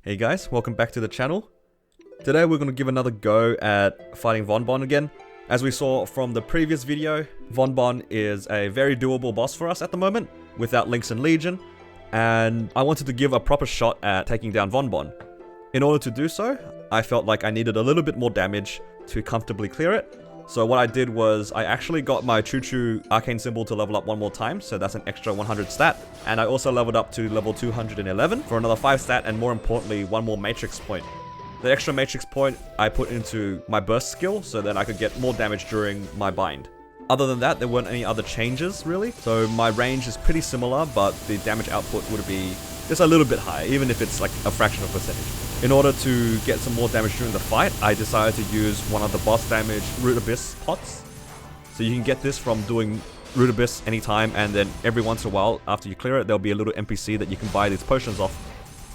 Hey guys, welcome back to the channel. Today we're going to give another go at fighting Von Bon again. As we saw from the previous video, Von Bon is a very doable boss for us at the moment, without Links and Legion, and I wanted to give a proper shot at taking down Von Bon. In order to do so, I felt like I needed a little bit more damage to comfortably clear it. So what I did was, I actually got my Choo Choo Arcane Symbol to level up one more time, so that's an extra 100 stat. And I also leveled up to level 211 for another 5 stat, and more importantly, one more Matrix point. The extra Matrix point I put into my burst skill, so that I could get more damage during my bind. Other than that, there weren't any other changes, really. So my range is pretty similar, but the damage output would be just a little bit higher, even if it's like a fraction of a percentage. In order to get some more damage during the fight, I decided to use one of the boss damage Root Abyss pots. So you can get this from doing Root Abyss anytime, and then every once in a while, after you clear it, there'll be a little NPC that you can buy these potions off.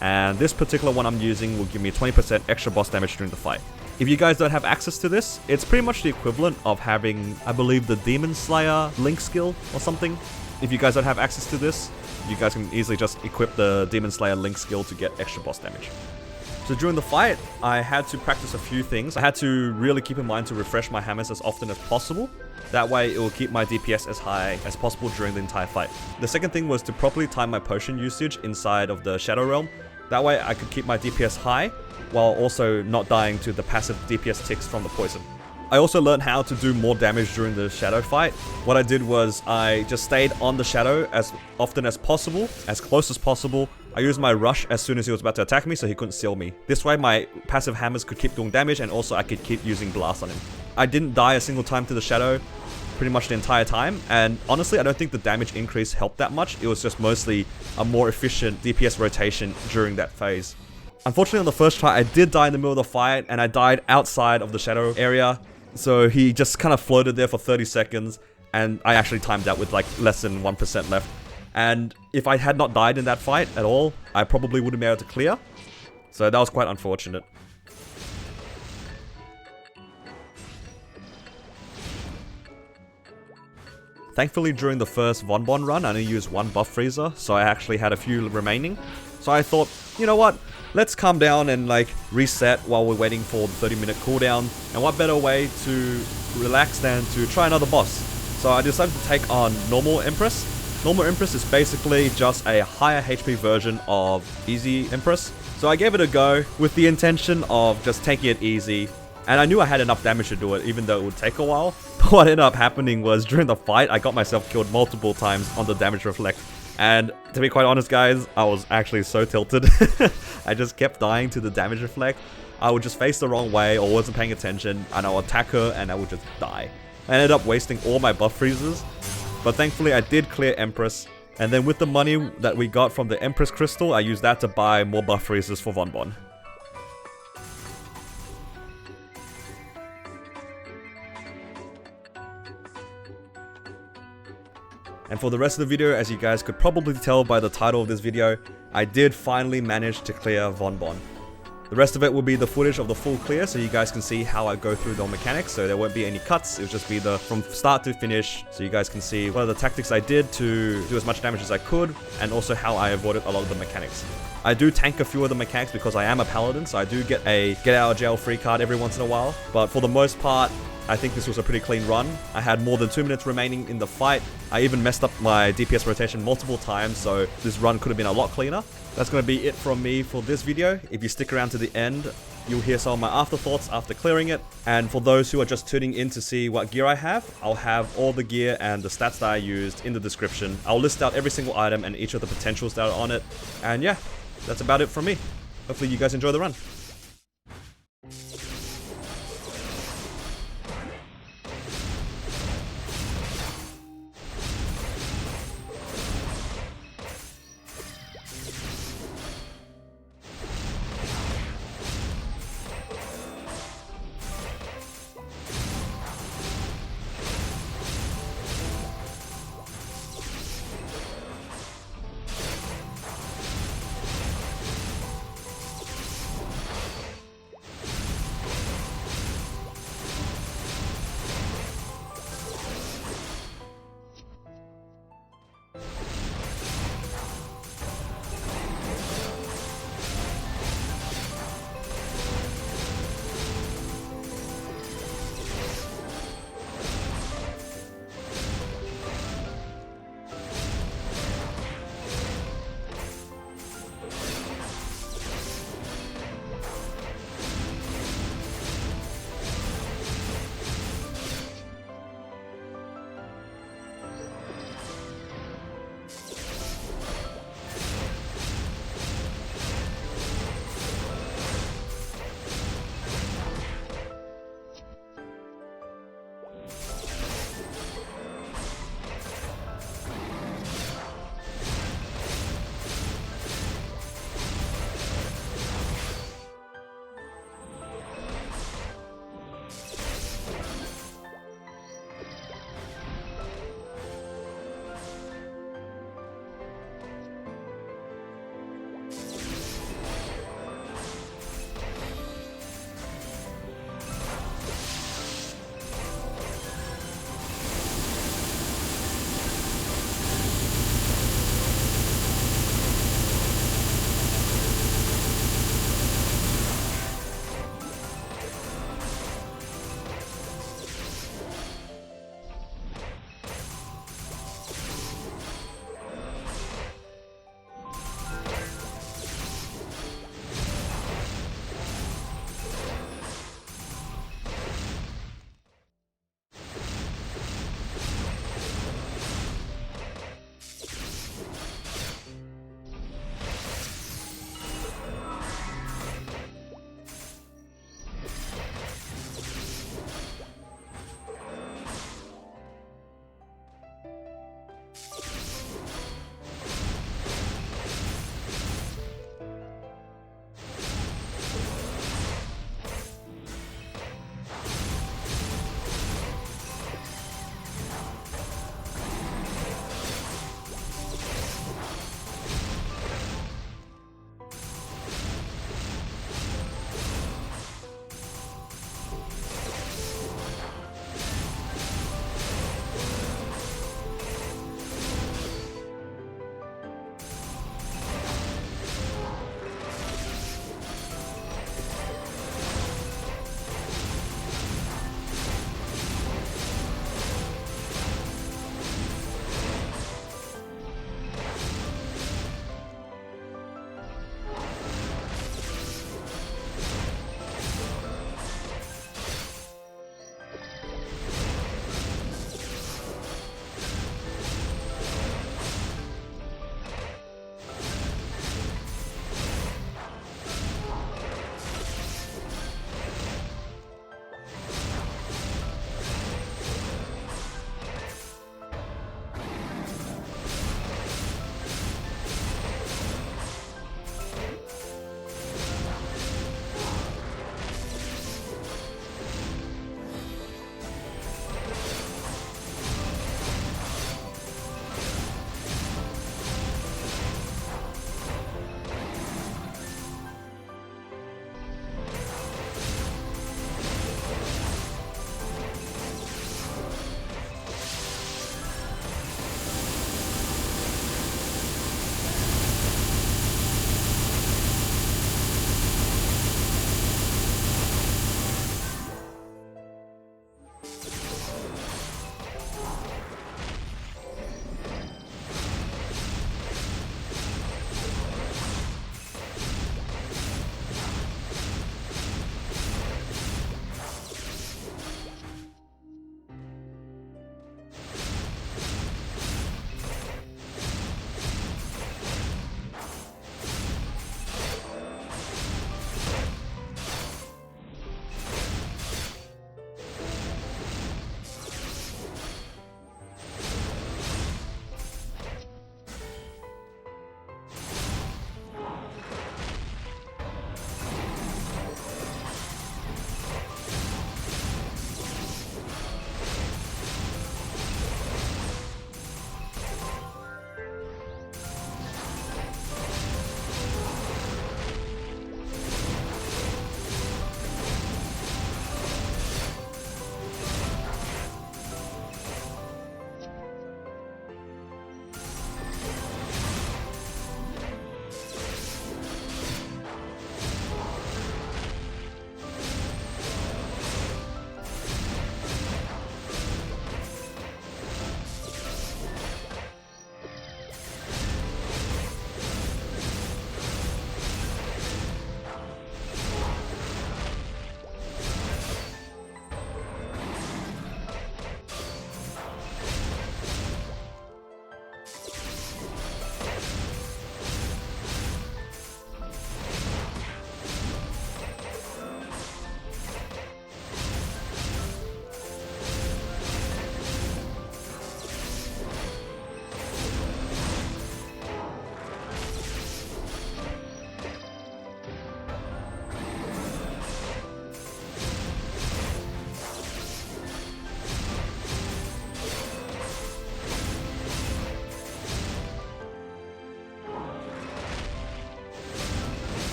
And this particular one I'm using will give me 20% extra boss damage during the fight. If you guys don't have access to this, it's pretty much the equivalent of having, I believe, the Demon Slayer Link skill or something. If you guys don't have access to this, you guys can easily just equip the Demon Slayer Link skill to get extra boss damage. So during the fight, I had to practice a few things. I had to really keep in mind to refresh my hammers as often as possible. That way it will keep my DPS as high as possible during the entire fight. The second thing was to properly time my potion usage inside of the Shadow Realm. That way I could keep my DPS high, while also not dying to the passive DPS ticks from the poison. I also learned how to do more damage during the Shadow fight. What I did was I just stayed on the Shadow as often as possible, as close as possible. I used my rush as soon as he was about to attack me so he couldn't seal me. This way my passive hammers could keep doing damage, and also I could keep using blast on him. I didn't die a single time to the Shadow pretty much the entire time, and honestly I don't think the damage increase helped that much. It was just mostly a more efficient DPS rotation during that phase. Unfortunately on the first try I did die in the middle of the fight, and I died outside of the Shadow area. So he just kind of floated there for 30 seconds, and I actually timed out with like less than 1% left. And if I had not died in that fight at all, I probably wouldn't be able to clear. So that was quite unfortunate. Thankfully during the first Von Bon run, I only used one buff freezer, so I actually had a few remaining. So I thought, you know what? Let's calm down and like reset while we're waiting for the 30-minute cooldown. And what better way to relax than to try another boss? So I decided to take on Normal Empress. Normal Empress is basically just a higher HP version of Easy Empress. So I gave it a go with the intention of just taking it easy. And I knew I had enough damage to do it, even though it would take a while. But what ended up happening was during the fight, I got myself killed multiple times on the damage reflect. And to be quite honest guys, I was actually so tilted. I just kept dying to the damage reflect. I would just face the wrong way or wasn't paying attention, and I would attack her and I would just die. I ended up wasting all my buff freezes, but thankfully I did clear Empress. And then with the money that we got from the Empress Crystal, I used that to buy more buff freezes for Von Bon. And for the rest of the video, as you guys could probably tell by the title of this video, I did finally manage to clear Von Bon. The rest of it will be the footage of the full clear, so you guys can see how I go through the mechanics, so there won't be any cuts. It'll just be the from start to finish, so you guys can see what are the tactics I did to do as much damage as I could, and also how I avoided a lot of the mechanics. I do tank a few of the mechanics because I am a Paladin, so I do get a get out of jail free card every once in a while, but for the most part, I think this was a pretty clean run. I had more than 2 minutes remaining in the fight. I even messed up my DPS rotation multiple times, so this run could have been a lot cleaner. That's going to be it from me for this video. If you stick around to the end, you'll hear some of my afterthoughts after clearing it. And for those who are just tuning in to see what gear I have, I'll have all the gear and the stats that I used in the description. I'll list out every single item and each of the potentials that are on it. And yeah, that's about it from me. Hopefully you guys enjoy the run.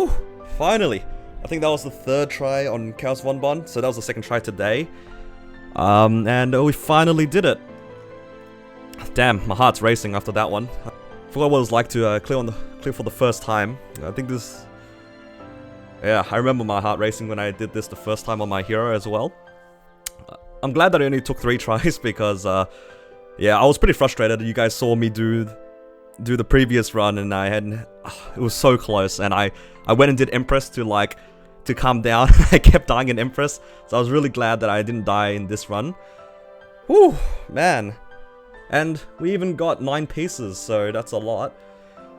Whew, finally. I think that was the third try on Chaos Bonbon, so that was the second try today. And we finally did it. Damn, my heart's racing after that one. I forgot what it was like to clear for the first time. I think this... Yeah, I remember my heart racing when I did this the first time on my hero as well. I'm glad that it only took 3 tries because, yeah, I was pretty frustrated. You guys saw me do the previous run and it was so close, and I went and did Empress to calm down. I kept dying in Empress, so I was really glad that I didn't die in this run. Whew, man. And we even got 9 pieces, so that's a lot.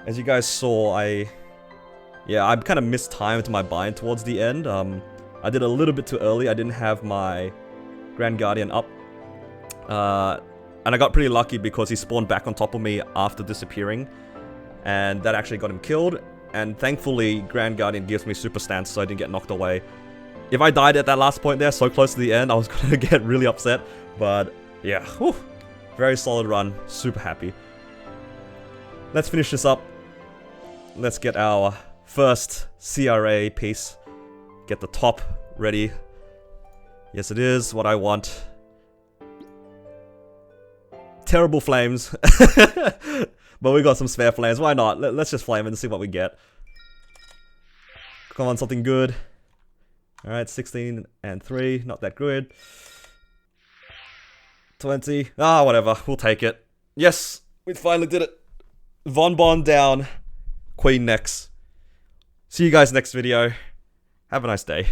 As you guys saw, I kind of mistimed my bind towards the end. I did a little bit too early. I didn't have my Grand Guardian up. And I got pretty lucky because he spawned back on top of me after disappearing. And that actually got him killed. And thankfully, Grand Guardian gives me super stance, so I didn't get knocked away. If I died at that last point there, so close to the end, I was gonna get really upset. But yeah, whew, very solid run. Super happy. Let's finish this up. Let's get our first CRA piece. Get the top ready. Yes, it is what I want. Terrible flames. But we got some spare flames. Why not? Let's just flame it and see what we get. Come on, something good. Alright, 16 and 3. Not that good. 20. Ah, whatever. We'll take it. Yes! We finally did it. Bonbon down. Queen next. See you guys next video. Have a nice day.